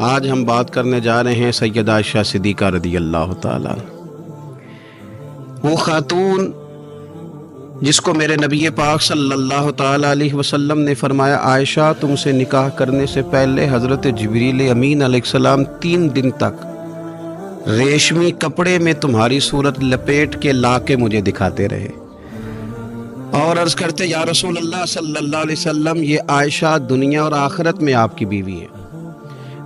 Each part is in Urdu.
آج ہم بات کرنے جا رہے ہیں سیدہ عائشہ صدیقہ رضی اللہ تعالیٰ، وہ خاتون جس کو میرے نبی پاک صلی اللہ تعالیٰ علیہ وسلم نے فرمایا عائشہ تم سے نکاح کرنے سے پہلے حضرت جبریل امین علیہ السلام 3 دن تک ریشمی کپڑے میں تمہاری صورت لپیٹ کے لا کے مجھے دکھاتے رہے اور عرض کرتے یا رسول اللہ صلی اللہ علیہ وسلم یہ عائشہ دنیا اور آخرت میں آپ کی بیوی ہے۔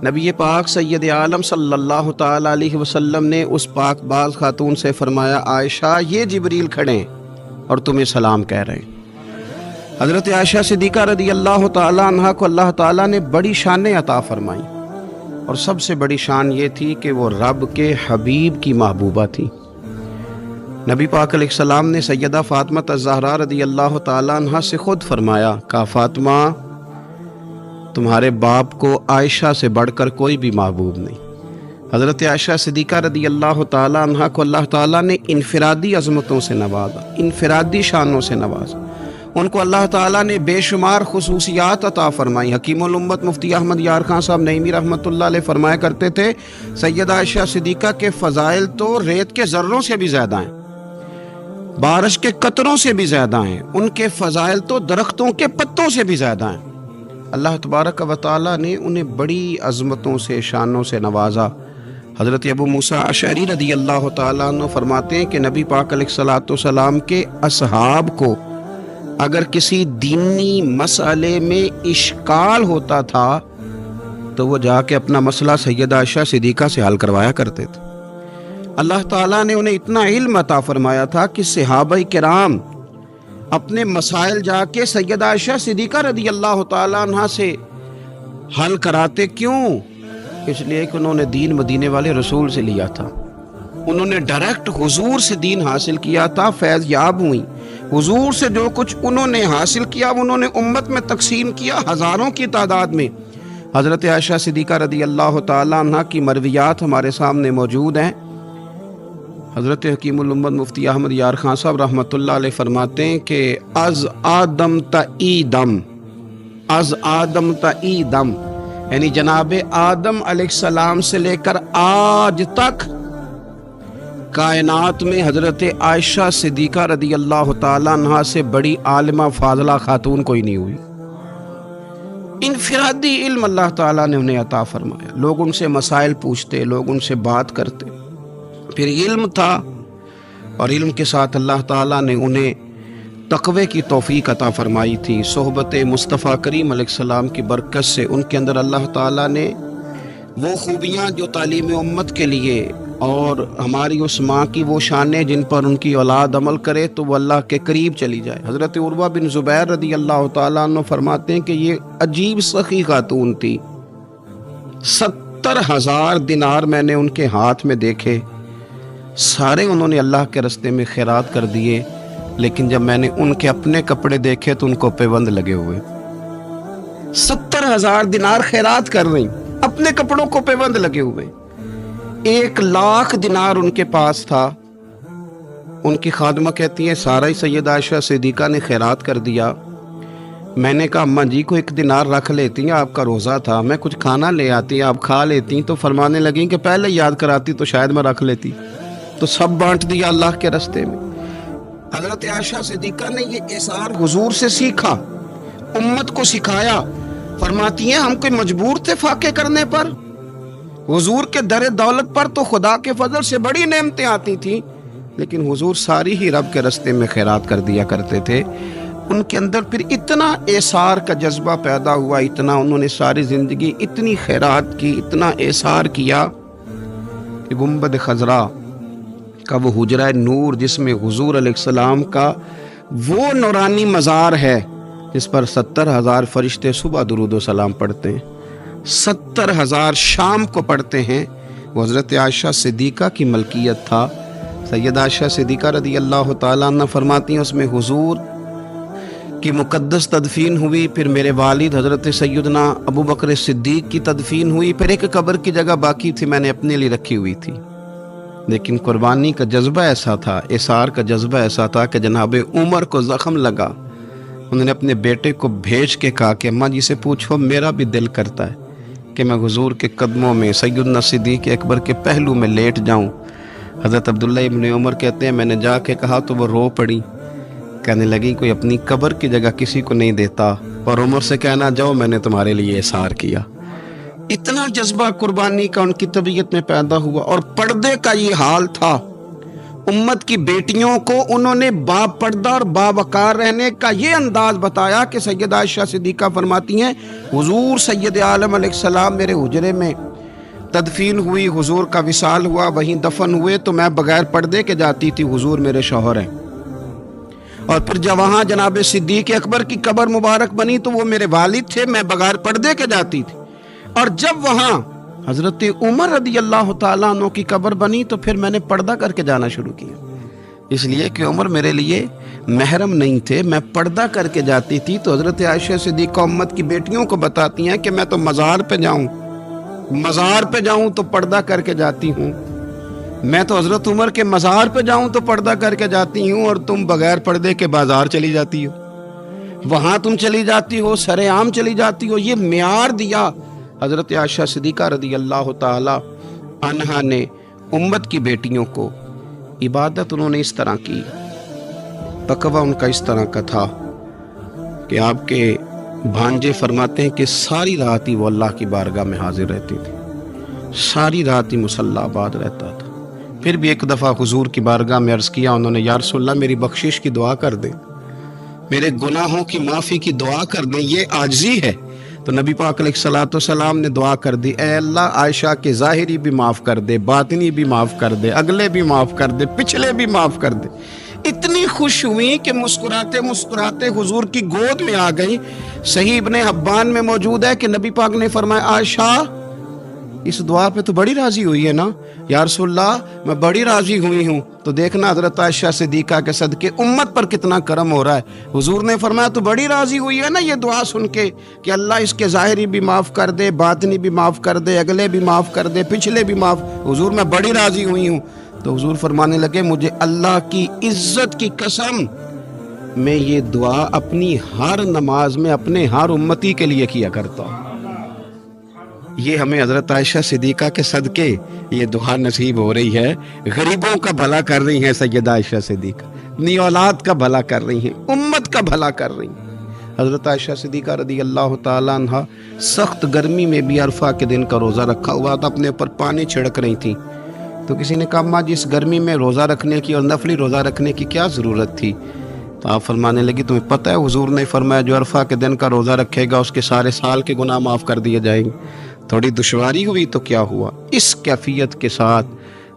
نبی پاک سید عالم صلی اللہ تعالیٰ علیہ وسلم نے اس پاک باز خاتون سے فرمایا عائشہ یہ جبریل کھڑے ہیں اور تمہیں سلام کہہ رہے ہیں۔ حضرت عائشہ صدیقہ رضی اللہ تعالیٰ عنہ کو اللہ تعالیٰ نے بڑی شانیں عطا فرمائیں، اور سب سے بڑی شان یہ تھی کہ وہ رب کے حبیب کی محبوبہ تھی۔ نبی پاک علیہ السلام نے سیدہ فاطمہ الزہرا رضی اللہ تعالیٰ عنہ سے خود فرمایا کہا فاطمہ تمہارے باپ کو عائشہ سے بڑھ کر کوئی بھی محبوب نہیں۔ حضرت عائشہ صدیقہ رضی اللہ تعالیٰ عنہ کو اللہ تعالیٰ نے انفرادی عظمتوں سے نوازا، انفرادی شانوں سے نوازا، ان کو اللہ تعالیٰ نے بے شمار خصوصیات عطا فرمائی۔ حکیم الامت مفتی احمد یار خان صاحب نعیمی رحمۃ اللہ علیہ فرمایا کرتے تھے سیدہ عائشہ صدیقہ کے فضائل تو ریت کے ذروں سے بھی زیادہ ہیں، بارش کے قطروں سے بھی زیادہ ہیں، ان کے فضائل تو درختوں کے پتوں سے بھی زیادہ ہیں۔ اللہ تبارک و تعالیٰ نے انہیں بڑی عظمتوں سے شانوں سے نوازا۔ حضرت ابو موسیٰ اشعری رضی اللہ تعالیٰ عنہ فرماتے ہیں کہ نبی پاک علیہ الصلوۃ والسلام کے اصحاب کو اگر کسی دینی مسئلے میں اشکال ہوتا تھا تو وہ جا کے اپنا مسئلہ سیدہ عائشہ صدیقہ سے حل کروایا کرتے تھے۔ اللہ تعالیٰ نے انہیں اتنا علم عطا فرمایا تھا کہ صحابہ کرام اپنے مسائل جا کے سیدہ عائشہ صدیقہ رضی اللہ تعالیٰ عنہ سے حل کراتے۔ کیوں؟ اس لیے کہ انہوں نے دین مدینے والے رسول سے لیا تھا، انہوں نے ڈائریکٹ حضور سے دین حاصل کیا تھا، فیض یاب ہوئی۔ حضور سے جو کچھ انہوں نے حاصل کیا انہوں نے امت میں تقسیم کیا ہزاروں کی تعداد میں۔ حضرت عائشہ صدیقہ رضی اللہ تعالیٰ عنہ کی مرویات ہمارے سامنے موجود ہیں۔ حضرت حکیم الامت مفتی احمد یار خان صاحب رحمۃ اللہ علیہ فرماتے ہیں کہ از آدم تا ایدم، از آدم تا ایدم یعنی جناب آدم علیہ السلام سے لے کر آج تک کائنات میں حضرت عائشہ صدیقہ رضی اللہ تعالیٰ عنہ سے بڑی عالمہ فاضلہ خاتون کوئی نہیں ہوئی۔ انفرادی علم اللہ تعالیٰ نے انہیں عطا فرمایا، لوگ ان سے مسائل پوچھتے، لوگ ان سے بات کرتے، پھر علم تھا، اور علم کے ساتھ اللہ تعالیٰ نے انہیں تقوی کی توفیق عطا فرمائی تھی۔ صحبت مصطفیٰ کریم علیہ السلام کی برکت سے ان کے اندر اللہ تعالیٰ نے وہ خوبیاں جو تعلیم امت کے لیے، اور ہماری اس ماں کی وہ شانیں جن پر ان کی اولاد عمل کرے تو وہ اللہ کے قریب چلی جائے۔ حضرت عروہ بن زبیر رضی اللہ تعالیٰ عنہ فرماتے ہیں کہ یہ عجیب سخی خاتون تھی، 70,000 دینار میں نے ان کے ہاتھ میں دیکھے، سارے انہوں نے اللہ کے راستے میں خیرات کر دیے، لیکن جب میں نے ان کے اپنے کپڑے دیکھے تو ان کو پیوند لگے ہوئے۔ 70,000 دینار خیرات کر رہی، اپنے کپڑوں کو پیوند لگے ہوئے۔ 1,00,000 دینار ان کے پاس تھا۔ ان کی خادمہ کہتی ہیں سارا ہی سیدہ عائشہ صدیقہ نے خیرات کر دیا۔ میں نے کہا اماں جی کو 1 دینار رکھ لیتی ہیں، آپ کا روزہ تھا، میں کچھ کھانا لے آتی، آپ کھا لیتی۔ تو فرمانے لگیں کہ پہلے یاد کراتی تو شاید میں رکھ لیتی، تو سب بانٹ دیا اللہ کے راستے میں۔ حضرت عائشہ صدیقہ نے یہ اثار حضور سے سیکھا، امت کو سکھایا۔ فرماتی ہیں ہم کوئی مجبور تھے فاقے کرنے پر، حضور کے در دولت پر تو خدا کے فضل سے بڑی نعمتیں آتی تھیں، لیکن حضور ساری ہی رب کے راستے میں خیرات کر دیا کرتے تھے۔ ان کے اندر پھر اتنا اثار کا جذبہ پیدا ہوا، اتنا انہوں نے ساری زندگی اتنی خیرات کی، اتنا اثار کیا کہ گنبد خضرا کا وہ حجرہ نور جس میں حضور علیہ السلام کا وہ نورانی مزار ہے جس پر 70,000 فرشتے صبح درود و سلام پڑھتے ہیں، 70,000 شام کو پڑھتے ہیں، وہ حضرت عائشہ صدیقہ کی ملکیت تھا۔ سیدہ عائشہ صدیقہ رضی اللہ تعالیٰ عنہ فرماتی ہیں اس میں حضور کی مقدس تدفین ہوئی، پھر میرے والد حضرت سیدنا ابو بکر صدیق کی تدفین ہوئی، پھر ایک قبر کی جگہ باقی تھی میں نے اپنے لیے رکھی ہوئی تھی۔ لیکن قربانی کا جذبہ ایسا تھا، اثار کا جذبہ ایسا تھا کہ جناب عمر کو زخم لگا، انہوں نے اپنے بیٹے کو بھیج کے کہا کہ اماں جی سے پوچھو میرا بھی دل کرتا ہے کہ میں حضور کے قدموں میں سیدنا صدیق اکبر کے پہلو میں لیٹ جاؤں۔ حضرت عبداللہ ابن عمر کہتے ہیں میں نے جا کے کہا تو وہ رو پڑی، کہنے لگی کوئی اپنی قبر کی جگہ کسی کو نہیں دیتا، اور عمر سے کہنا جاؤ میں نے تمہارے لیے احسار کیا۔ اتنا جذبہ قربانی کا ان کی طبیعت میں پیدا ہوا، اور پردے کا یہ حال تھا۔ امت کی بیٹیوں کو انہوں نے با پردہ اور باوقار رہنے کا یہ انداز بتایا کہ سیدہ عائشہ صدیقہ فرماتی ہیں حضور سید عالم علیہ السلام میرے حجرے میں تدفین ہوئی، حضور کا وصال ہوا، وہیں دفن ہوئے تو میں بغیر پردے کے جاتی تھی، حضور میرے شوہر ہیں۔ اور پھر جب وہاں جناب صدیق اکبر کی قبر مبارک بنی تو وہ میرے والد تھے، میں بغیر پردے کے جاتی تھی۔ اور جب وہاں حضرت عمر رضی اللہ تعالیٰ عنہ کی قبر بنی تو پھر میں نے پردہ کر کے جانا شروع کیا، اس لیے کہ عمر میرے لیے محرم نہیں تھے، میں پردہ کر کے جاتی تھی۔ تو حضرت عائشہ صدیقہ امت کی بیٹیوں کو بتاتی ہیں کہ میں تو مزار پہ جاؤں تو پردہ کر کے جاتی ہوں، میں تو حضرت عمر کے مزار پہ جاؤں تو پردہ کر کے جاتی ہوں، اور تم بغیر پردے کے بازار چلی جاتی ہو، وہاں تم چلی جاتی ہو، سرے عام چلی جاتی ہو۔ یہ معیار دیا حضرت عائشہ صدیقہ رضی اللہ تعالی عنہا نے امت کی بیٹیوں کو۔ عبادت انہوں نے اس طرح کی، تقوی ان کا اس طرح کا تھا کہ آپ کے بھانجے فرماتے ہیں کہ ساری رات ہی وہ اللہ کی بارگاہ میں حاضر رہتی تھی، ساری رات ہی مصلی آباد رہتا تھا۔ پھر بھی ایک دفعہ حضور کی بارگاہ میں عرض کیا انہوں نے، یا رسول اللہ میری بخشش کی دعا کر دیں، میرے گناہوں کی معافی کی دعا کر دیں، یہ عاجزی ہے۔ تو نبی پاک علیہ الصلوۃ والسلام نے دعا کر دی، اے اللہ عائشہ کے ظاہری بھی معاف کر دے، باطنی بھی معاف کر دے، اگلے بھی معاف کر دے، پچھلے بھی معاف کر دے۔ اتنی خوش ہوئی کہ مسکراتے مسکراتے حضور کی گود میں آ گئی۔ صحیح ابن حبان میں موجود ہے کہ نبی پاک نے فرمایا عائشہ اس دعا پہ تو بڑی راضی ہوئی ہے نا؟ یا رسول اللہ میں بڑی راضی ہوئی ہوں۔ تو دیکھنا حضرت عائشہ صدیقہ کے صدقے امت پر کتنا کرم ہو رہا ہے۔ حضور نے فرمایا تو بڑی راضی ہوئی ہے نا یہ دعا سن کے کہ اللہ اس کے ظاہری بھی معاف کر دے، باطنی بھی معاف کر دے، اگلے بھی معاف کر دے، پچھلے بھی معاف۔ حضور میں بڑی راضی ہوئی ہوں۔ تو حضور فرمانے لگے مجھے اللہ کی عزت کی قسم میں یہ دعا اپنی ہر نماز میں اپنے ہر امتی کے لیے کیا کرتا ہوں۔ یہ ہمیں حضرت عائشہ صدیقہ کے صدقے یہ دعا نصیب ہو رہی ہے۔ غریبوں کا بھلا کر رہی ہیں سیدہ عائشہ صدیقہ، اپنی اولاد کا بھلا کر رہی ہیں، امت کا بھلا کر رہی ہیں۔ حضرت عائشہ صدیقہ رضی اللہ تعالیٰ عنہ سخت گرمی میں بھی عرفہ کے دن کا روزہ رکھا ہوا تھا، اپنے اوپر پانی چھڑک رہی تھی۔ تو کسی نے کہا اماں جی اس گرمی میں روزہ رکھنے کی اور نفلی روزہ رکھنے کی کیا ضرورت تھی؟ تو آپ فرمانے لگی تمہیں پتہ ہے حضور نے فرمایا جو عرفہ کے دن کا روزہ رکھے گا اس کے سارے سال کے گناہ معاف کر دیے جائیں گے۔ تھوڑی دشواری ہوئی تو کیا ہوا؟ اس کیفیت کے ساتھ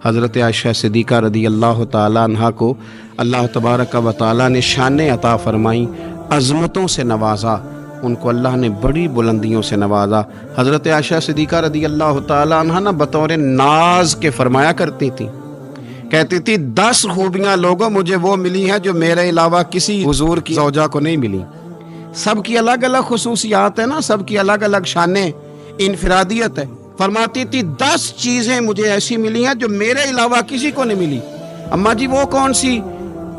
حضرت عائشہ صدیقہ رضی اللہ تعالیٰ عنہا کو اللہ تبارک و تعالیٰ نے شانیں عطا فرمائیں، عظمتوں سے نوازا، ان کو اللہ نے بڑی بلندیوں سے نوازا۔ حضرت عائشہ صدیقہ رضی اللہ تعالیٰ عنہا نہ بطور ناز کے فرمایا کرتی تھی، کہتی تھی 10 خوبیاں لوگوں مجھے وہ ملی ہیں جو میرے علاوہ کسی حضور کی زوجہ کو نہیں ملی۔ سب کی الگ الگ خصوصیات ہیں نا، سب کی الگ الگ شانیں، انفرادیت ہے۔ فرماتی تھی 10 چیزیں مجھے ایسی ملی ہیں جو میرے علاوہ کسی کو نہیں ملی۔ اماں جی وہ کون سی؟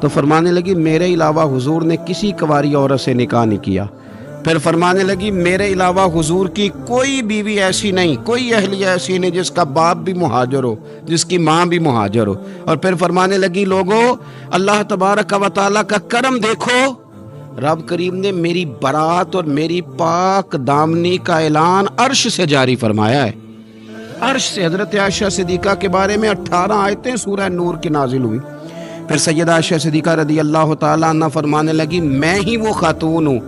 تو فرمانے لگی میرے علاوہ حضور نے کسی کنواری عورت سے نکاح نہیں کیا۔ پھر فرمانے لگی میرے علاوہ حضور کی کوئی بیوی ایسی نہیں، کوئی اہلیہ ایسی نہیں جس کا باپ بھی مہاجر ہو، جس کی ماں بھی مہاجر ہو۔ اور پھر فرمانے لگی لوگو اللہ تبارک و تعالیٰ کا کرم دیکھو، رب کریم نے میری برات اور میری پاک دامنی کا اعلان عرش سے جاری فرمایا ہے۔ عرش سے حضرت عائشہ صدیقہ کے بارے میں 18 آیتیں سورہ نور کی نازل ہوئی۔ پھر سیدہ عائشہ صدیقہ رضی اللہ تعالیٰ عنہ فرمانے لگی میں ہی وہ خاتون ہوں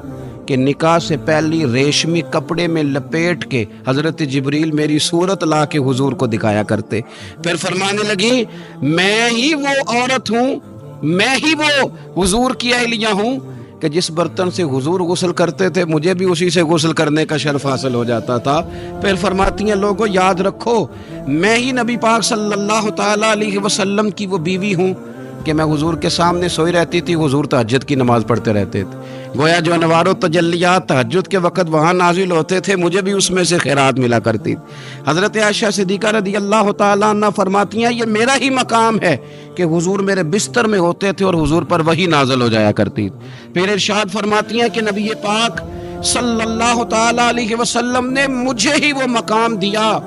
کہ نکاح سے پہلی ریشمی کپڑے میں لپیٹ کے حضرت جبریل میری صورت لا کے حضور کو دکھایا کرتے۔ پھر فرمانے لگی میں ہی وہ عورت ہوں، میں ہی وہ حضور کی اہلیہ ہوں کہ جس برتن سے حضور غسل کرتے تھے مجھے بھی اسی سے غسل کرنے کا شرف حاصل ہو جاتا تھا۔ پھر فرماتی ہیں لوگوں یاد رکھو میں ہی نبی پاک صلی اللہ تعالیٰ علیہ وسلم کی وہ بیوی ہوں کہ میں حضور کے سامنے سوئی رہتی تھی، حضور تہجد کی نماز پڑھتے رہتے تھے، گویا جو انوار و تجلیات تہجد کے وقت وہاں نازل ہوتے تھے مجھے بھی اس میں سے خیرات ملا کرتی۔ حضرت عائشہ صدیقہ رضی اللہ تعالیٰ عنہ فرماتی ہیں یہ میرا ہی مقام ہے کہ حضور میرے بستر میں ہوتے تھے اور حضور پر وہی نازل ہو جایا کرتی۔ پھر ارشاد فرماتی ہیں کہ نبی پاک صلی اللہ تعالی علیہ وسلم نے مجھے ہی وہ مقام دیا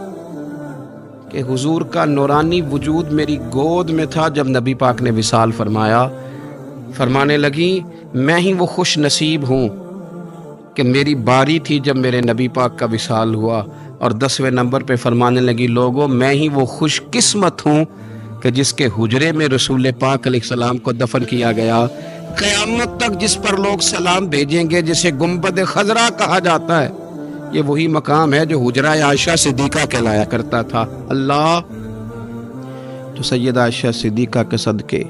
کہ حضور کا نورانی وجود میری گود میں تھا جب نبی پاک نے وصال فرمایا. فرمانے لگی میں ہی وہ خوش نصیب ہوں کہ میری باری تھی جب میرے نبی پاک کا وصال ہوا. اور 10ویں نمبر پہ فرمانے لگی لوگوں میں ہی وہ خوش قسمت ہوں کہ جس کے حجرے میں رسول پاک علیہ السلام کو دفن کیا گیا. قیامت تک جس پر لوگ سلام بھیجیں گے جسے گنبد خضرا کہا جاتا ہے یہ وہی مقام ہے جو حجرہ عائشہ صدیقہ کہلایا کرتا تھا. اللہ تو سیدہ عائشہ صدیقہ کے صدقے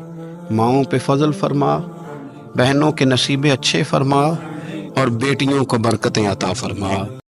ماؤں پہ فضل فرما، بہنوں کے نصیبے اچھے فرما اور بیٹیوں کو برکتیں عطا فرما.